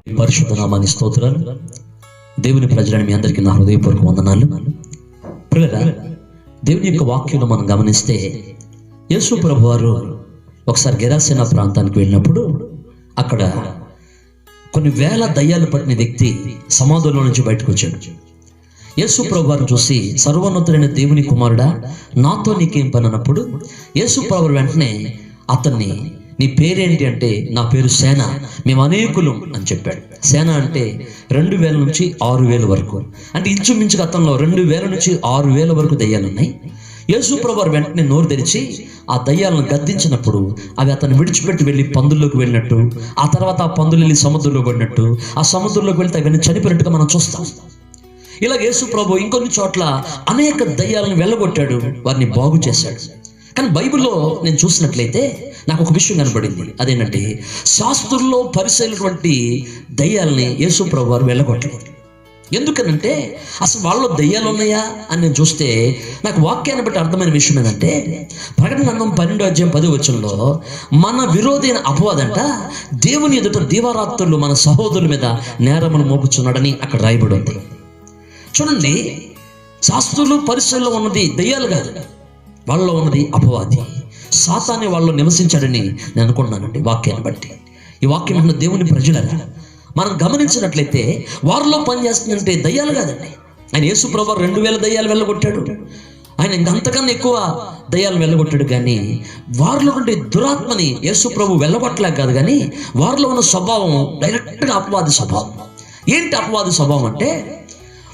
పరిశుద్ధ నామానికి స్తోత్రాలు. దేవుని ప్రజలని మీ అందరికీ నా హృదయపూర్వక వందనాలు. ప్రియులారా, దేవుని యొక్క వాక్యంలో మనం గమనిస్తే యేసు ప్రభు వారు ఒకసారి గెరాసేన ప్రాంతానికి వెళ్ళినప్పుడు అక్కడ కొన్ని వేల దయ్యాలు పట్టిన వ్యక్తి సమాధుల్లో నుంచి బయటకు వచ్చాడు. యేసు ప్రభు వారు చూసి, సర్వోన్నతుడైన దేవుని కుమారుడా, నాతో నీకేం పని అన్నప్పుడు యేసు ప్రభు వెంటనే అతన్ని, నీ పేరేంటి అంటే, నా పేరు సేన, మేము అనేకులం అని చెప్పాడు. సేన అంటే 2000 నుంచి 6000 వరకు, అంటే ఇంచుమించు గతంలో 2000 నుంచి 6000 వరకు దయ్యాలు ఉన్నాయి. యేసు ప్రభు వెంటనే నోరు తెరిచి ఆ దయ్యాలను గద్దించినప్పుడు అవి అతను విడిచిపెట్టి వెళ్ళి పందుల్లోకి వెళ్ళినట్టు, ఆ తర్వాత ఆ పందులు వెళ్ళి సముద్రంలో పడినట్టు, ఆ సముద్రంలోకి వెళ్తే అవన్నీ చనిపోయినట్టుగా మనం చూస్తాం. ఇలా యేసు ప్రభు ఇంకొన్ని చోట్ల అనేక దయ్యాలను వెళ్ళగొట్టాడు, వారిని బాగు చేశాడు. కానీ బైబిల్లో నేను చూసినట్లయితే నాకు ఒక విషయం కనబడింది. అదేంటంటే, శాస్త్రుల్లో పరిశీలినటువంటి దయ్యాలని యేసు ప్రభు వారు వెళ్ళగొట్టలేదు. ఎందుకనంటే, అసలు వాళ్ళలో దయ్యాలు ఉన్నాయా అని నేను చూస్తే నాకు వాక్యాన్ని బట్టి అర్థమైన విషయం ఏంటంటే, ప్రకటన గ్రంథం 12:10 మన విరోధైన అపవాదంట దేవుని ఎదుట దీవారాత్రులు మన సహోదరుల మీద నేరమును మోపుచున్నాడని అక్కడ రాయబడి ఉంది. చూడండి, శాస్త్రులు పరిశీలనలో ఉన్నది దయ్యాలు కాదు, వాళ్ళలో ఉన్నది అపవాది, సాతానే వాళ్ళు నివసించాడని నేను అనుకుంటున్నానండి వాక్యాన్ని బట్టి. ఈ వాక్యం ఉన్న దేవుని ప్రజలరా, మనం గమనించినట్లయితే వారిలో పనిచేస్తుందంటే దయ్యాలు కాదండి. ఆయన యేసు ప్రభు 2000 దయ్యాలు వెళ్ళగొట్టాడు, ఆయన ఇంకంతకన్నా ఎక్కువ దయ్యాలు వెళ్ళగొట్టాడు. కానీ వారిలో ఉండే దురాత్మని యేసు ప్రభు వెళ్ళగొట్టలేక కాదు, కానీ వారిలో ఉన్న స్వభావం డైరెక్ట్గా అపవాది స్వభావం. ఏంటి అపవాది స్వభావం అంటే,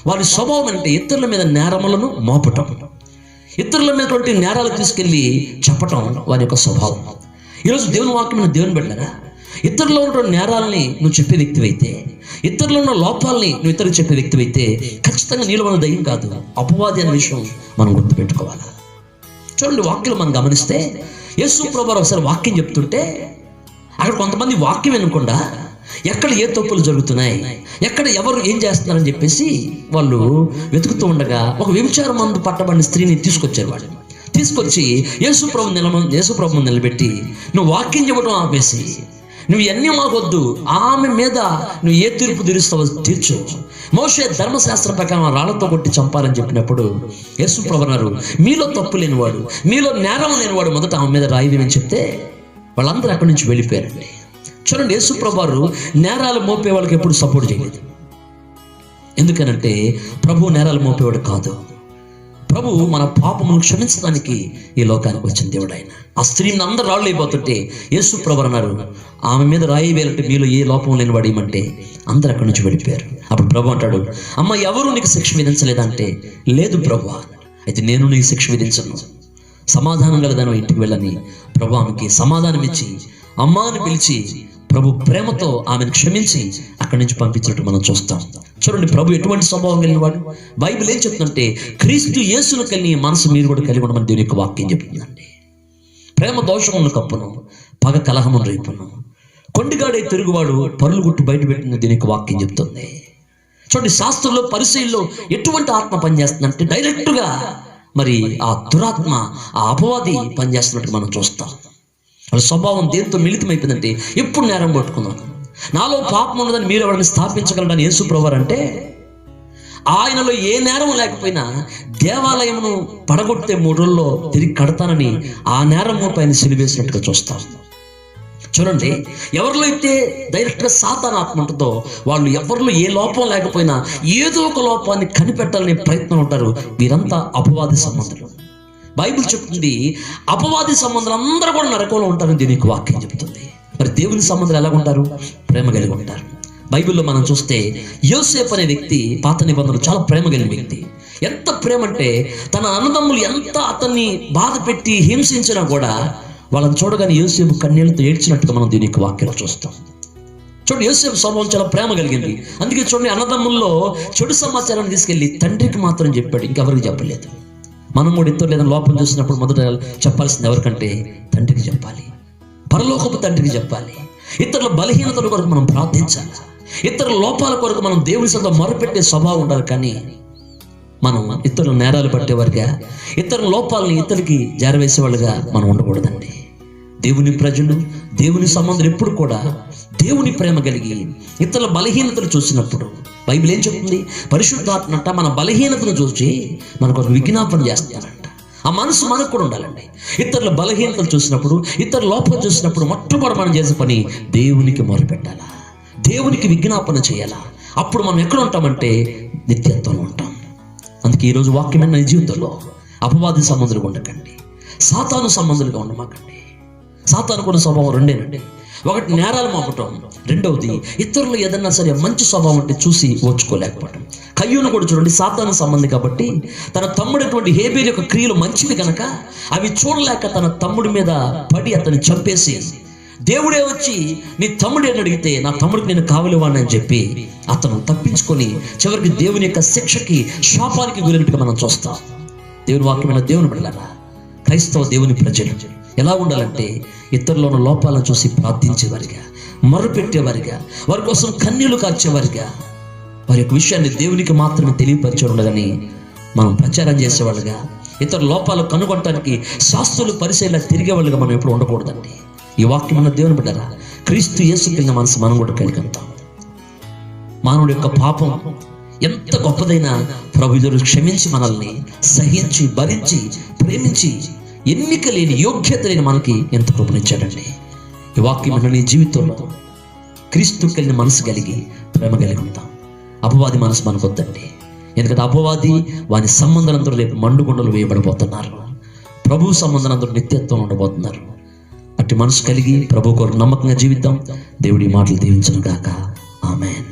వారి స్వభావం అంటే ఇతరుల మీద నేరములను మోపటం, ఇతరుల మీదటువంటి నేరాలు తీసుకెళ్ళి చెప్పటం వారి యొక్క స్వభావం. ఈరోజు దేవుని వాక్యమైన దేవుని బిడ్డలారా, ఇతరుల్లో ఉన్న నేరాలని నువ్వు చెప్పే వ్యక్తివైతే, ఇతరులో ఉన్న లోపాలని నువ్వు ఇతరులకు చెప్పే వ్యక్తివైతే, ఖచ్చితంగా నీలో ఉన్న దయ్యం కాదు, అపవాది అనే విషయం మనం గుర్తుపెట్టుకోవాలి. చూడండి, వాక్యం మనం గమనిస్తే యేసు ప్రభువు ఒకసారి వాక్యం చెప్తుంటే అక్కడ కొంతమంది వాక్యం వినకుండా ఎక్కడ ఏ తప్పులు జరుగుతున్నాయి, ఎక్కడ ఎవరు ఏం చేస్తున్నారని చెప్పేసి వాళ్ళు వెతుకుతూ ఉండగా ఒక వ్యభిచార మందు పట్టబడిన స్త్రీని తీసుకొచ్చారు. వాళ్ళు తీసుకొచ్చి యేసు ప్రభువుని నిలబెట్టి, నువ్వు వాక్యం చెప్పడం ఆపేసి, నువ్వు ఇవన్నీ మాకొద్దు, ఆమె మీద నువ్వు ఏ తీర్పు తీరుస్తావో తీర్చు, మోషే ధర్మశాస్త్రం ప్రకారం రాళ్లతో కొట్టి చంపాలని చెప్పినప్పుడు యేసు ప్రభువు అన్నారు, మీలో తప్పు లేనివాడు, మీలో నేరం లేనివాడు మొదట ఆమె మీద రాయిదేమని చెప్తే వాళ్ళందరూ అక్కడి నుంచి వెళ్ళిపోయారండి. చూడండి, యేసు ప్రభువు నేరాలు మోపే వాళ్ళకి ఎప్పుడు సపోర్ట్ చేయలేదు. ఎందుకనంటే ప్రభు నేరాలు మోపేవాడు కాదు. ప్రభు మన పాపమును క్షమించడానికి ఈ లోకానికి వచ్చిన దేవుడు ఆయన. ఆ స్త్రీని అందరూ రాళ్ళు అయిపోతుంటే యేసు ప్రభువు అన్నారు, ఆమె మీద రాయి వేయాలంటే మీలో ఏ లోపం లేని వాడు ఏమంటే అందరూ అక్కడి నుంచి వెళ్ళిపోయారు. అప్పుడు ప్రభు అంటాడు, అమ్మ ఎవరు నీకు శిక్ష విధించలేదంటే, లేదు ప్రభు, అయితే నేను నీకు శిక్ష విధించను, సమాధానం గలదాను ఇంటికి వెళ్ళని ప్రభు ఆమెకి సమాధానం ఇచ్చి అమ్మా అని పిలిచి ప్రభు ప్రేమతో ఆమెను క్షమించి అక్కడి నుంచి పంపించినట్టు మనం చూస్తాం. చూడండి, ప్రభు ఎటువంటి స్వభావం కలిగినవాడు. బైబిల్ ఏం చెప్తుందంటే, క్రీస్తు యేసును కలిగి మనసు మీరు కూడా కలిగి ఉండమని దేవుని యొక్క వాక్యం చెప్తుందండి. ప్రేమ దోషమును కప్పును, పగ కలహమును రేపును, కొండిగాడే తిరుగువాడు పరులు గుట్టు బయట పెట్టిన దీని యొక్క వాక్యం చెప్తుంది. చూడండి, శాస్త్రంలో పరిశీలిలో ఎటువంటి ఆత్మ పనిచేస్తుందంటే డైరెక్ట్గా మరి ఆ దురాత్మ, ఆ అపవాది పనిచేస్తున్నట్టు మనం చూస్తాం. వాళ్ళ స్వభావం దేంతో మిళితమైపోయిందంటే, ఎప్పుడు నేరం పట్టుకున్నాను, నాలో పాపం ఉన్నదని మీరు ఎవరిని స్థాపించగలరని యేసు ప్రభువు అంటే, ఆయనలో ఏ నేరం లేకపోయినా దేవాలయమును పడగొట్టే 3 రోజుల్లో తిరిగి కడతానని ఆ నేరం పైన సిలివేసినట్టుగా చూస్తాం. చూడండి, ఎవరిలో అయితే డైరెక్ట్గా సాతాను ఆత్మ ఉంటుందో వాళ్ళు ఎవరిలో ఏ లోపం లేకపోయినా ఏదో ఒక లోపాన్ని కనిపెట్టాలనే ప్రయత్నం ఉంటారు. వీరంతా అపవాది సంబంధులు. బైబిల్ చెప్తుంది, అపవాది సంబంధాలు అందరూ కూడా నరకంలో ఉంటారని దీనికి వాక్యం చెప్తుంది. మరి దేవుని సంబంధాలు ఎలా ఉంటారు? ప్రేమ కలిగి ఉంటారు. బైబిల్లో మనం చూస్తే యోసేపు అనే వ్యక్తి పాత నిబంధనలు చాలా ప్రేమ కలిగిన వ్యక్తి. ఎంత ప్రేమ అంటే, తన అన్నదమ్ములు ఎంత అతన్ని బాధ పెట్టి హింసించినా కూడా వాళ్ళని చూడగానే యోసేపు కన్నీళ్లతో ఏడ్చినట్టుగా మనం దీనికి వాక్యంలో చూస్తాం. చూడండి, యోసేపు స్వభావం చాలా ప్రేమ కలిగింది. అందుకే చూడండి, అన్నదమ్ముల్లో చెడు సమాచారాన్ని తీసుకెళ్ళి తండ్రికి మాత్రం చెప్పాడు, ఇంకెవరికి చెప్పలేదు. మనం కూడా ఇతరులు ఏదైనా లోపం చూసినప్పుడు మొదట చెప్పాల్సింది ఎవరికంటే తండ్రికి చెప్పాలి, పరలోకపు తండ్రికి చెప్పాలి. ఇతరుల బలహీనతల కొరకు మనం ప్రార్థించాలి, ఇతరుల లోపాల కొరకు మనం దేవుని సొంత మొరపెట్టే స్వభావం ఉండాలి. కానీ మనం ఇతరుల నేరాలు పట్టేవారుగా, ఇతరుల లోపాలని ఇతరులకి జారవేసేవాళ్ళుగా మనం ఉండకూడదండి. దేవుని ప్రజలు, దేవుని సంబంధులు ఎప్పుడు కూడా దేవుని ప్రేమ కలిగి ఇతరుల బలహీనతలు చూసినప్పుడు బైబిల్ ఏం చెప్తుంది? పరిశుద్ధాత్మట మన బలహీనతను చూసి మనకు ఒక విజ్ఞాపన చేస్తారంట. ఆ మనసు మనకు కూడా ఉండాలండి. ఇతరుల బలహీనతలు చూసినప్పుడు, ఇతరుల లోపాలు చూసినప్పుడు మొట్టమొదటి మనం చేసే పని దేవునికి మొరపెట్టాలా, దేవునికి విజ్ఞాపన చేయాలా. అప్పుడు మనం ఎక్కడ ఉంటామంటే నిత్యత్వంలో ఉంటాం. అందుకే ఈరోజు వాక్యమైన నీ జీవితంలో అపవాది సంబంధులుగా ఉండకండి, సాతాను సంబంధులుగా ఉండమాకండి. సాతాను కూడా స్వభావం రెండేనండి. ఒకటి నేరాలు మోపటం, రెండవది ఇతరులు ఏదన్నా సరే మంచి స్వభావం అంటే చూసి ఓర్చుకోలేకపోవటం. కయ్యూను కూడా చూడండి, సాతాను సంబంధి కాబట్టి తన తమ్ముడైనటువంటి హేబేలు యొక్క క్రియలు మంచివి కనుక అవి చూడలేక తన తమ్ముడి మీద పడి అతన్ని చంపేసి, దేవుడే వచ్చి నీ తమ్ముడు అని అడిగితే నా తమ్ముడికి నేను కావలివాడిని అని చెప్పి అతను తప్పించుకొని చివరికి దేవుని యొక్క శిక్షకి, శాపానికి గురినట్టుగా మనం చూస్తాం. దేవుని వాక్యమైన దేవుని బిడ్డలారా, క్రైస్తవ దేవుని ప్రజలు ఎలా ఉండాలంటే ఇతరుల ఉన్న లోపాలను చూసి ప్రార్థించేవారిగా, మొరపెట్టేవారిగా, వారి కోసం కన్నీళ్లు కార్చేవారిగా, వారి యొక్క విషయాన్ని దేవునికి మాత్రమే తెలియపరచడంగాని మనం ప్రచారం చేసేవాళ్ళుగా, ఇతర లోపాలు కనుగొనడానికి శాస్త్రులు పరిశీలన తిరిగేవాళ్ళుగా మనం ఎప్పుడు ఉండకూడదండి. ఈ వాక్యం మన దేవుని బిడ్డరా, క్రీస్తు యేసు కింద మనసు మనం కూడా కలిగంతాం. మానవుడి యొక్క పాపం ఎంత గొప్పదైనా ప్రభు ఎదురు క్షమించి మనల్ని సహించి, భరించి, ప్రేమించి, ఎన్నిక లేని, యోగ్యత లేని మనకి ఎంత కృపనిచ్చాడండి. ఈ వాక్యం నీ జీవితంలో క్రీస్తు కలిగిన మనసు కలిగి, ప్రేమ కలిగి ఉంటాం. అపవాది మనసు మనకు వద్దండి. ఎందుకంటే అపవాది వాని సంబంధాలందరూ రేపు మండుగుండలు వేయబడిపోతున్నారు. ప్రభు సంబంధాలందరూ నిత్యత్వం ఉండబోతున్నారు. అట్టి మనసు కలిగి ప్రభు కొరకు నమ్మకంగా జీవిద్దాం. దేవుడి మాటలు దీవించును గాక. ఆమేన్.